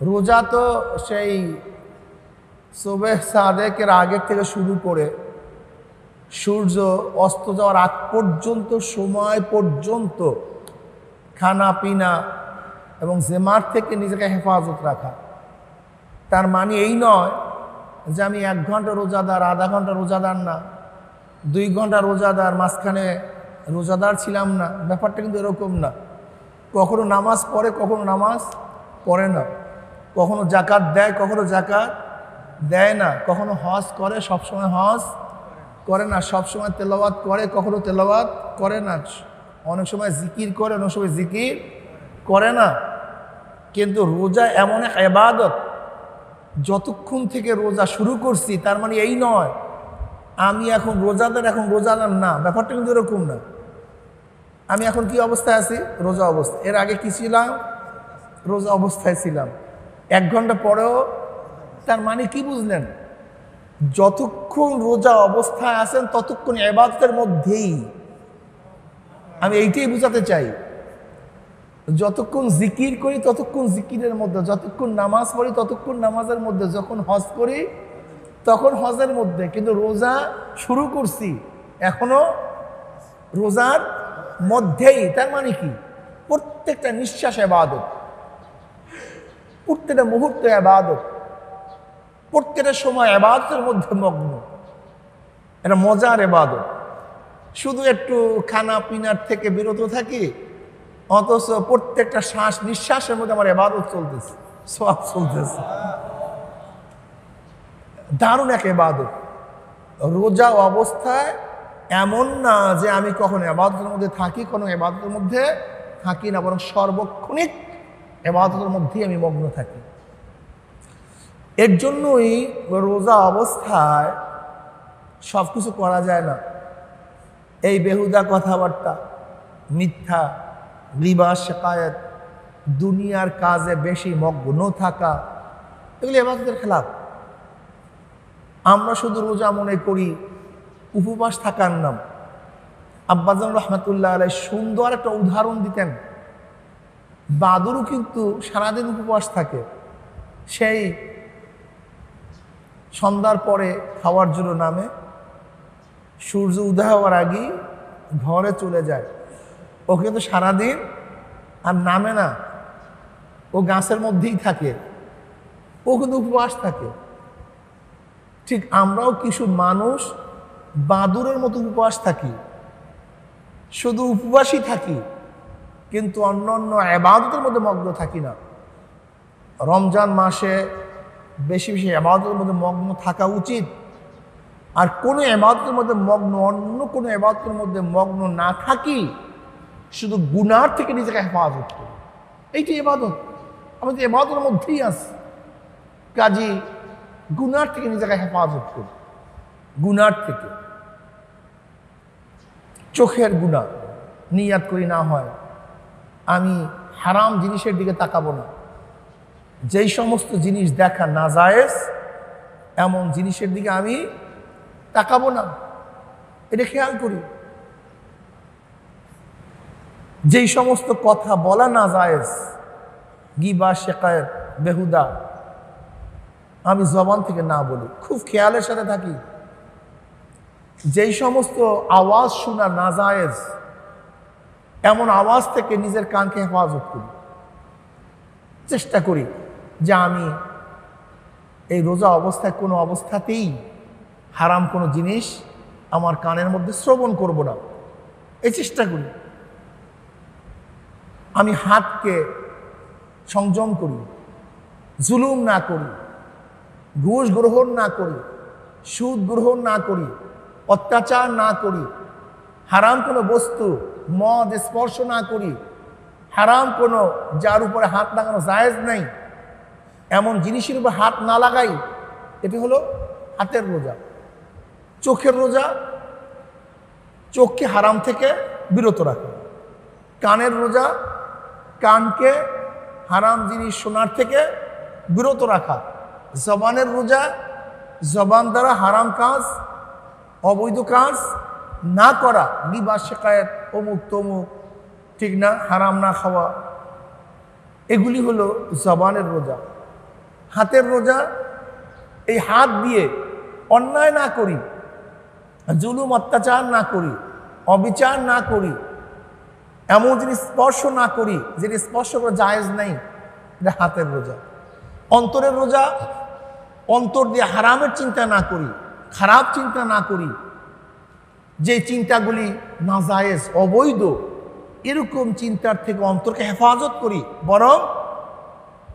রোজা তো সেই সুবহ সাদেকের আগের থেকে শুরু করে সূর্য অস্ত যাওয়ার আগ পর্যন্ত সময় পর্যন্ত খানা পিনা এবং জেমার থেকে নিজেকে হেফাজত রাখা। তার মানে এই নয় যে আমি 1 ঘন্টা রোজাদার, আধা ঘন্টা রোজাদার না, 2 ঘন্টা রোজাদার, মাঝখানে রোজাদার ছিলাম না। ব্যাপারটা কিন্তু এরকম না। কখনো নামাজ পড়ে, কখনো নামাজ পড়ে না, কখনো জাকাত দেয়, কখনো জাকাত দেয় না, কখনো হজ করে, সবসময় হজ করে না, সবসময় তেলাওয়াত করে, কখনো তেলাওয়াত করে না, অনেক সময় জিকির করে, অনেক সময় জিকির করে না। কিন্তু রোজা এমন এক ইবাদত, যতক্ষণ থেকে রোজা শুরু করছি তার মানে এই নয় আমি এখন রোজাদার না। ব্যাপারটা কিন্তু এরকম না। আমি এখন কি অবস্থায় আছি? রোজা অবস্থা। এর আগে কি ছিলাম? রোজা অবস্থায় ছিলাম। 1 ঘন্টা পরেও, তার মানে কি বুঝলেন? যতক্ষণ রোজা অবস্থায় আছেন ততক্ষণ ইবাদতের মধ্যেই। আমি এইটাই বুঝাতে চাই। যতক্ষণ জিকির করি ততক্ষণ জিকিরের মধ্যে, যতক্ষণ নামাজ পড়ি ততক্ষণ নামাজের মধ্যে, যখন হজ করি তখন হজের মধ্যে। কিন্তু রোজা শুরু করছি এখনো রোজার মধ্যেই। তার মানে কি? প্রত্যেকটা নিঃশ্বাস ইবাদত, প্রত্যেকটা মুহূর্ত ইবাদত, প্রত্যেকটা সময় ইবাদতের মধ্যে মগ্ন। এটা মজার ইবাদত। শুধু একটু খানা পিনার থেকে বিরত থাকি, অথচ প্রত্যেকটা শ্বাস নিঃশ্বাসের মধ্যে আমার ইবাদত চলতেছে, সওয়াব চলতেছে। দারুণ এক ইবাদত। রোজা অবস্থায় এমন না যে আমি কখনো ইবাদতের মধ্যে থাকি, কোনো ইবাদতের মধ্যে থাকি না, বরং সর্বক্ষণিক ইবাদতের মধ্যেই আমি মগ্ন থাকি। এর জন্যই রোজা অবস্থায় সব কিছু করা যায় না। এই বেহুদা কথাবার্তা, মিথ্যা, রিবা, শিকায়ত, দুনিয়ার কাজে বেশি মগ্ন থাকা, এগুলি ইবাদতের খেলাফ। আমরা শুধু রোজা মনে করি উপবাস থাকার নাম। আব্বাজান রহমতুল্লাহ আলাইহি সুন্দর একটা উদাহরণ দিতেন। বাদুরও কিন্তু সারাদিন উপবাস থাকে। সেই সন্ধ্যার পরে খাওয়ার জন্য নামে, সূর্য উদয় হওয়ার আগেই ঘরে চলে যায়। ও কিন্তু সারাদিন আর নামে না, ও গাছের মধ্যেই থাকে, ও কিন্তু উপবাস থাকে। ঠিক আমরাও কিছু মানুষ বাদুরের মতো উপবাস থাকি, শুধু উপবাসই থাকি, কিন্তু অন্য অন্য ইবাদতের মধ্যে মগ্ন থাকি না। রমজান মাসে বেশি বেশি ইবাদতের মধ্যে মগ্ন থাকা উচিত। আর কোনো ইবাদতের মধ্যে মগ্ন, অন্য কোনো ইবাদতের মধ্যে মগ্ন না থাকি, শুধু গুনার থেকে নিজেকে হেফাজত করি। এইটি ইবাদত। আমাদের ইবাদতের মধ্যেই আছে। কাজী গুনার থেকে নিজেকে হেফাজত করি। গুনার থেকে, চোখের গুনাহ নিয়াত করি না হয় আমি হারাম জিনিসের দিকে তাকাবো না। যেই সমস্ত জিনিস দেখা নাজায়েজ এমন জিনিসের দিকে আমি তাকাবো না, এটা খেয়াল করি। যেই সমস্ত কথা বলা নাজায়েজ, গিবা, শিকায়ত, বেহুদা, আমি জবান থেকে না বলি, খুব খেয়ালের সাথে থাকি। যেই সমস্ত আওয়াজ শোনা নাজায়েজ এমন আওয়াজ থেকে নিজের কানকে হেফাজত করি। চেষ্টা করি যে আমি এই রোজা অবস্থায় কোনো অবস্থাতেই হারাম কোনো জিনিস আমার কানের মধ্যে শ্রবণ করব না, এই চেষ্টা করি। আমি হাতকে সংযম করি, জুলুম না করি, ঘুষ গ্রহণ না করি, সুদ গ্রহণ না করি, অত্যাচার না করি, হারাম কোনো বস্তু মদ স্পর্শ না করি, হারাম কোনো যার উপরে হাত লাগানো জায়েজ নাই এমন জিনিসের উপর হাত না লাগাই। এটি হলো হাতের রোজা। চোখের রোজা, চোখকে হারাম থেকে বিরত রাখা। কানের রোজা, কানকে হারাম জিনিস শোনার থেকে বিরত রাখা। জবানের রোজা, জবান দ্বারা হারাম কাজ, অবৈধ কাজ না করা, গিবা, শিকায়ত, অমুক তমুক, ঠিক না, হারাম না খাওয়া, এগুলি হলো জবানের রোজা। হাতের রোজা, এই হাত দিয়ে অন্যায় না করি, জুলুম অত্যাচার না করি, অবিচার না করি, এমন জিনিস স্পর্শ না করি যেটি স্পর্শ করা জায়েজ নাই, এটা হাতের রোজা। অন্তরের রোজা, অন্তর দিয়ে হারামের চিন্তা না করি, খারাপ চিন্তা না করি, যে চিন্তাগুলি নাজায়েজ অবৈধ এরকম চিন্তার থেকে অন্তরকে হেফাজত করি, বরং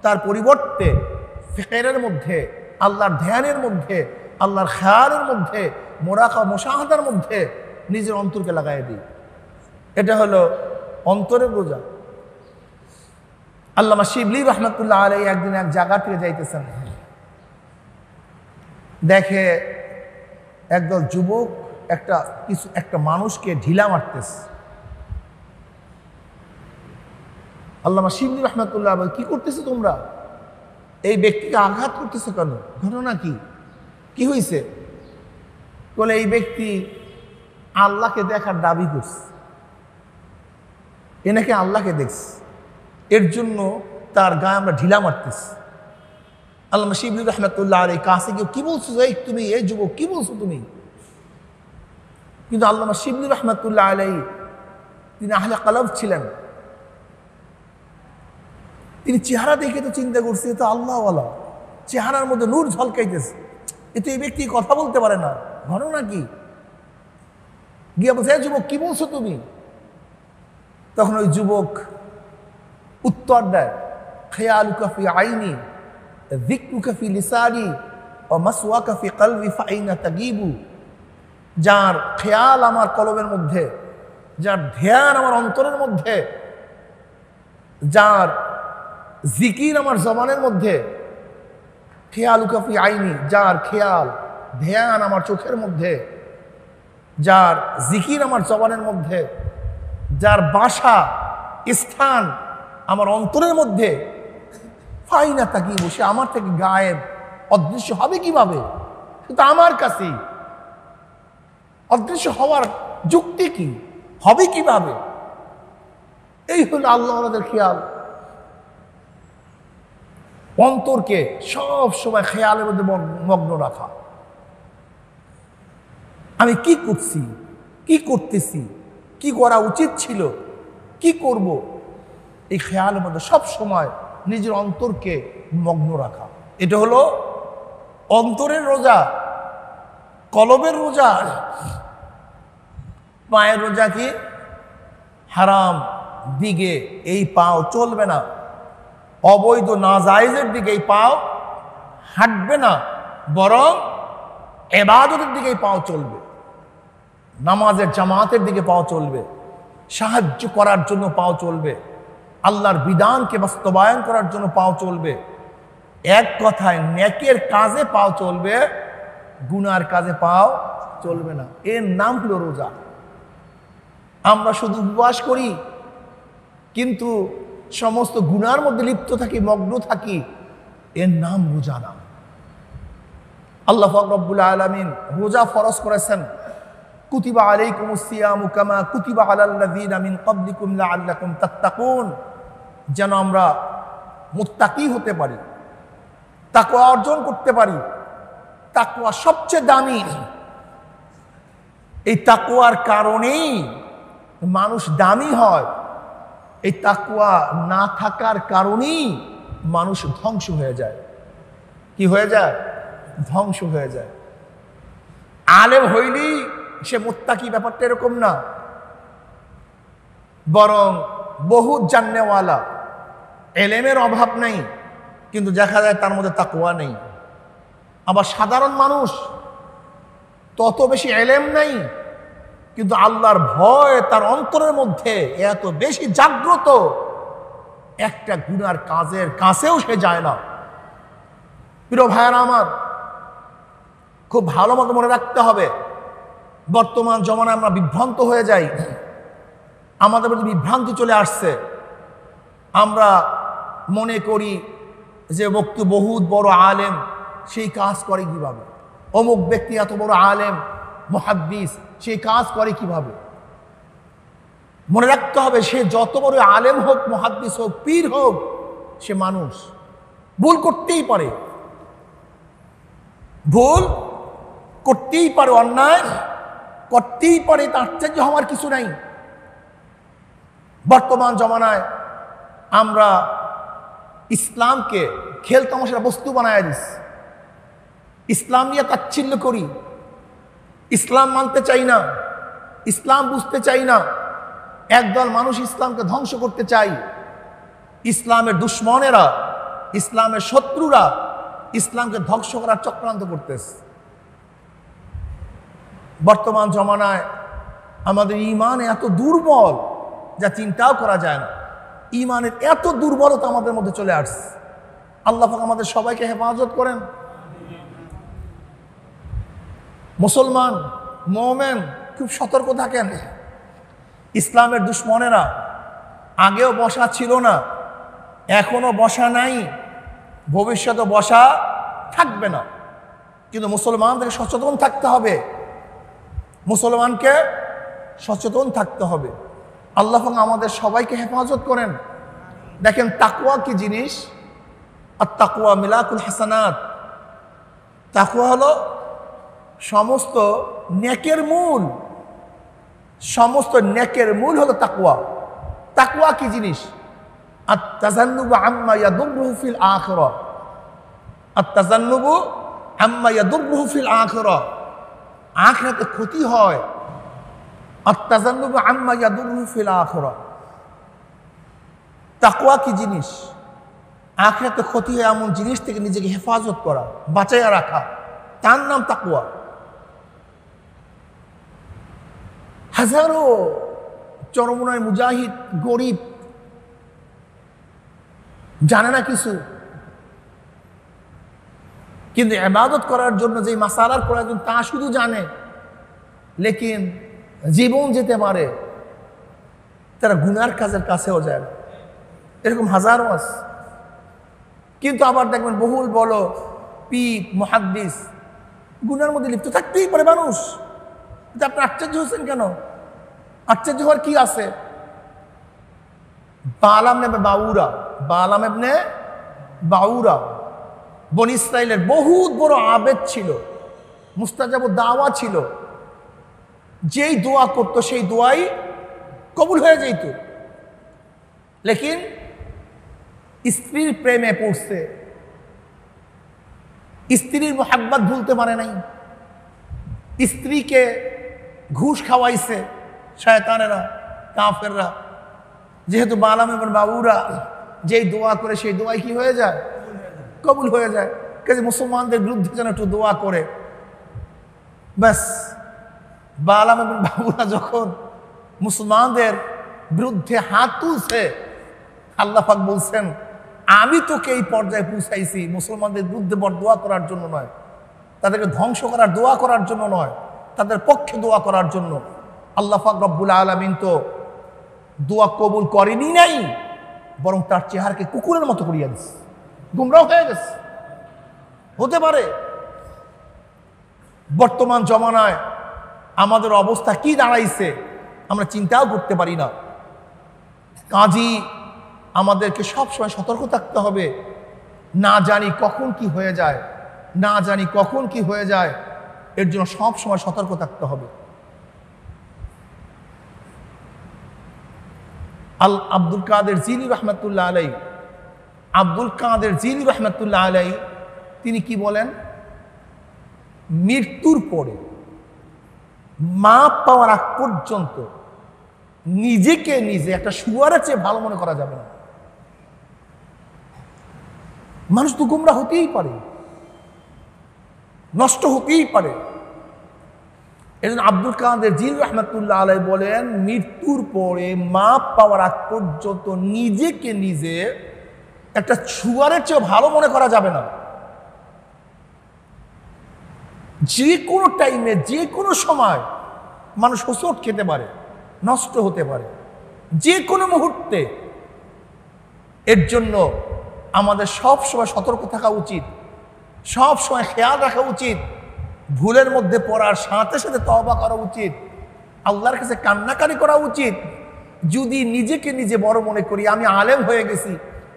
তার পরিবর্তে ফিকিরের মধ্যে, আল্লাহর ধ্যানের মধ্যে, আল্লাহর খেয়ালের মধ্যে, মুশাহাদার মধ্যে নিজের অন্তরকে লাগাই দিই। এটা হলো অন্তরের রোজা। আল্লামা শিবলি রহমতুল্লাহ আলাইহি একদিন এক জায়গা থেকে যাইতেছেন, দেখে একদল যুবক একটা মানুষকে ঢিলা মারতেছে। আল্লামা শিবলি রহমতুল্লাহ কি করতেছে তোমরা? এই ব্যক্তিকে আঘাত করতেছে কেন? ঘটনা কি হয়েছে? বলে এই ব্যক্তি আল্লাহকে দেখার দাবি করছে, এ নাকি আল্লাহকে দেখছে, এর জন্য তার গায়ে আমরা ঢিলা মারতেছি। আল্লামা শিবলি রহমতুল্লাহ আলাইহি কাছে গিয়ে কি বলছো তুমি, এই যুবক কি বলছো তুমি? কিন্তু আল্লামা শিবলি রহমতুল্লাহ আলাইহি তিনি আহলে কলব ছিলেন, তিনি চেহারা দেখে তো চিন্তা করছে তো আল্লাহওয়ালা, চেহারার মধ্যে নূর ঝলকাইতেছে, এতে এই ব্যক্তি কথা বলতে পারে না। ঘটনা কি? গিয়ে বলছে এই যুবক কি বলছো তুমি? তখন ওই যুবক উত্তর দেয়, খেয়ালুকা ফি আইনি, যিকরুকা ফি লিসানি, ওয়া মাসওয়াকা ফি কলবি ফাইনা তাগিবু। যার খেয়াল আমার কলবের মধ্যে, যার ধ্যান আমার অন্তরের মধ্যে, যার জিকির আমার জবানের মধ্যে, খেয়ালুকা ফি আইনি, যার খেয়াল ধ্যান আমার চোখের মধ্যে, যার জিকির আমার জবানের মধ্যে, যার বাসা স্থান আমার অন্তরের মধ্যে, ফাইনা তাকিবু, সে আমার থেকে গায়েব অদৃশ্য হবে কিভাবে? কিন্তু আমার কাছেই অদৃশ্য হওয়ার যুক্তি কি? হবে কিভাবে? এই হলো আল্লাহর খেয়াল। অন্তরকে সব সময় খেয়ালের মধ্যে মগ্ন রাখা। আমি কি করছি, কি করতেছি, কি করা উচিত ছিল, কি করব, এই খেয়ালের মধ্যে সব সময় নিজের অন্তরকে মগ্ন রাখা। এটা হলো অন্তরের রোজা। কলবের রোজা, পায়ের রোজা কি? হারাম দিকে এই পাও চলবে না, অবৈধ নাজায়েজের দিকে এই পাও হাঁটবে না, বরং ইবাদতের দিকে এই পাও চলবে, নামাজের জামাতের দিকে পাও চলবে, সাহায্য করার জন্য পাও চলবে, আল্লাহর বিধানকে বাস্তবায়ন করার জন্য পাও চলবে। এক কথায় নেকের কাজে পাও চলবে, গুনার কাজে পাও চলবে না। এর নাম হলো রোজা। আমরা শুধু উপবাস করি কিন্তু সমস্ত গুনার মধ্যে লিপ্ত থাকি, মগ্ন থাকি, এর নাম রোজা না। আল্লাহ পাক রব্বুল আলামিন রোজা ফরজ করেছেন, কুতিবা আলাইকুমুস সিয়ামু কামা কুতিবা আলাল্লাযীনা মিন ক্বাবলিকুম লাআল্লাকুম তাত্তাকুন, যেন আমরা মুত্তাকি হতে পারি, তাকওয়া অর্জন করতে পারি। তাকওয়া সবচেয়ে দামি। এই তাকওয়ার কারণেই মানুষ দামি হয়। এই তাকওয়া না থাকার কারণেই মানুষ ধ্বংস হয়ে যায়। কি হয়ে যায়? ধ্বংস হয়ে যায়। আলেম হইলি সে মুত্তাকি, ব্যাপারটা এরকম না, বরং বহুত জান্নেওয়ালা, এলেমের অভাব নেই কিন্তু দেখা যায় তার মধ্যে তাকওয়া নেই। আবার সাধারণ মানুষ, তত বেশি এলেম নেই কিন্তু আল্লাহর ভয় তার অন্তরের মধ্যে এত বেশি জাগ্রত, একটা গুনার কাজের কাছেও সে যায় না। প্রিয় ভাইয়ারা আমার, খুব ভালো মতো মনে রাখতে হবে, বর্তমান জমানায় আমরা বিভ্রান্ত হয়ে যাই, আমাদের মধ্যে বিভ্রান্তি চলে আসছে। আমরা মনে করি যে ব্যক্তি বহুত বড় আলেম, সেই কাজ করে কিভাবে? অমুক ব্যক্তি এত বড় আলেম মুহাদ্দিস, সেই কাজ করে কিভাবে? মনে রাখতে হবে, সে যত বড় আলেম হোক, মুহাদ্দিস হোক, পীর হোক, সে মানুষ। ভুল করতেই পারে, ভুল করতেই পারে, অন্যায় করতেই পারে, তা আশ্চর্য হওয়ার কিছু নাই। বর্তমান জমানায় আমরা ইসলামকে খেল তামাশার বস্তু বানায় দিস, ইসলাম নিয়ে তাচ্ছিল্য করি, ইসলাম মানতে চাই না, ইসলাম বুঝতে চাই না। একদল মানুষ ইসলামকে ধ্বংস করতে চাই। ইসলামের দুশ্মনেরা, ইসলামের শত্রুরা ইসলামকে ধ্বংস করার চক্রান্ত করতেছে। বর্তমান জমানায় আমাদের ঈমান এত দুর্বল যা চিন্তাও করা যায় না। ঈমানের এত দুর্বলতা আমাদের মধ্যে চলে আসছে। আল্লাহ পাক আমাদের সবাইকে হেফাজত করেন। মুসলমান মুমিন খুব সতর্ক থাকেন। ইসলামের দুশ্মনেরা আগেও বসা ছিল না, এখনো বসা নাই, ভবিষ্যতে বসা থাকবে না। কিন্তু মুসলমানদেরকে সচেতন থাকতে হবে, মুসলমানকে সচেতন থাকতে হবে। আল্লাহ পাক আমাদের সবাইকে হেফাজত করেন। দেখেন তাকওয়া কি জিনিস? আর তাকওয়া মিলাকুল হাসানাত। তাকওয়া হলো সমস্ত নেকের মূল, সমস্ত নেকের মূল হলো তাকওয়া। তাকওয়া কি জিনিস? আত-তাজান্নুবু আম্মা ইয়াদুররুহু ফিল আখিরাহ, আত-তাজান্নুবু আম্মা ইয়াদুররুহু ফিল আখিরাহ, আখিরাতে ক্ষতি হয়। আত-তাজান্নুবু আম্মা ইয়াদুররুহু ফিল আখিরাহ। তাকওয়া কি জিনিস? আখিরাতে ক্ষতি হয় এমন জিনিস থেকে নিজেকে হেফাজত করা, বাঁচাইয়া রাখা, তার নাম তাকওয়া। হাজারো চরমনায় মুজাহিদ গরিব, জানে না কিছু, কিন্তু ইবাদত করার জন্য যে মাসালার প্রয়োজন তা শুধু জানে, লেকিন জীবন যেতে পারে, তারা গুনার কাজের কাছেও যায় না। এরকম হাজারো আছে। কিন্তু আবার দেখবেন বহুল বড় পীর মুহাদ্দিস গুনার মধ্যে লিপ্ত থাকতেই পারে মানুষ। আপনি আশ্চর্য হচ্ছেন কেন? আশ্চর্য হওয়ার কি আছে? বালাম ইবনে বাউরা, বালাম ইবনে বাউরা বনী ইসরাইলের বহুত বড় আবেদ ছিল, মুস্তাজাবুদ দাওয়া ছিল। যেই দোয়া করতো সেই দোয়াই কবুল হয়ে যেত। লেকিন স্ত্রীর প্রেমে পড়ছে, স্ত্রীর মোহাব্বত ভুলতে পারে নাই, স্ত্রীকে ঘুষ খাওয়াইছে শয়তানেরা, কাফেররা। যেহেতু বালাম এবং বাবুরা যেই দোয়া করে সেই দোয়াই কি হয়ে যায়? কবুল হয়ে যায়। কাজে মুসলমানদের বিরুদ্ধে যেন একটু দোয়া করে, ব্যাস। বালাম এবং বাবুরা যখন মুসলমানদের বিরুদ্ধে হাত তুলছে, আল্লাহ পাক বলছেন আমি তোকে এই পর্যায়ে পৌঁছাইছি মুসলমানদের বিরুদ্ধে দোয়া করার জন্য নয়, তাদেরকে ধ্বংস করার দোয়া করার জন্য নয়, তাদের পক্ষে দোয়া করার জন্য। আল্লাহ পাক রব্বুল আলামিন তো দোয়া কবুল করেনি নাই, বরং তার চেহারাকে কুকুরের মতো করিয়া দিচ্ছে, গুমরাহ হয়ে গেছে। হতে পারে বর্তমান জমানায় আমাদের অবস্থা কি দাঁড়াইছে আমরা চিন্তাও করতে পারি না। কাজী আমাদেরকে সবসময় সতর্ক থাকতে হবে। না জানি কখন কি হয়ে যায়, না জানি কখন কি হয়ে যায়, এর জন্য সবসময় সতর্ক থাকতে হবে। আব্দুল কাদের জিলি রহমতুল্লাহ আলাই, আব্দুল কাদের জিলি রহমতুল্লাহ আলাই তিনি কি বলেন? মৃত্যুর পরে মাপ পাওয়ার আগ পর্যন্ত নিজেকে নিজে একটা শুয়ারের চেয়ে ভালো মনে করা যাবে না। মানুষ তো গুমরা হতেই পারে, নষ্ট হতেই পারে। এজন্য আব্দুল কাদের জিল রহমতুল্লাহ আলাই বলেন মৃত্যুর পরে মাপ পাওয়ার আগ পর্যন্ত নিজেকে নিজে একটা শুয়ারের চেয়ে ভালো মনে করা যাবে না। যে কোনো টাইমে যে কোনো সময় মানুষ হোঁচট খেতে পারে, নষ্ট হতে পারে, যে কোনো মুহূর্তে। এর জন্য আমাদের সব সময় সতর্ক থাকা উচিত, সব সময় খেয়াল রাখা উচিত। ভুলের মধ্যে পড়ার সাথে সাথে তওবা করা উচিত, আল্লাহর কাছে কান্নাকারি করা উচিত। যদি নিজেকে নিজে বড় মনে করি, আমি আলেম হয়ে গেছি,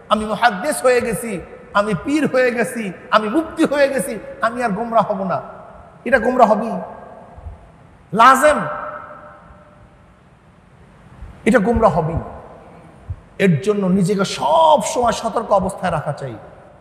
আমি মুহাদ্দিস হয়ে গেছি, আমি পীর হয়ে গেছি, আমি মুক্তি হয়ে গেছি, আমি আর গোমরা হব না। এটা গোমরা হবি লাজেম, এটা গোমরা হবি। এর জন্য নিজেকে সব সময় সতর্ক অবস্থায় রাখা চাই।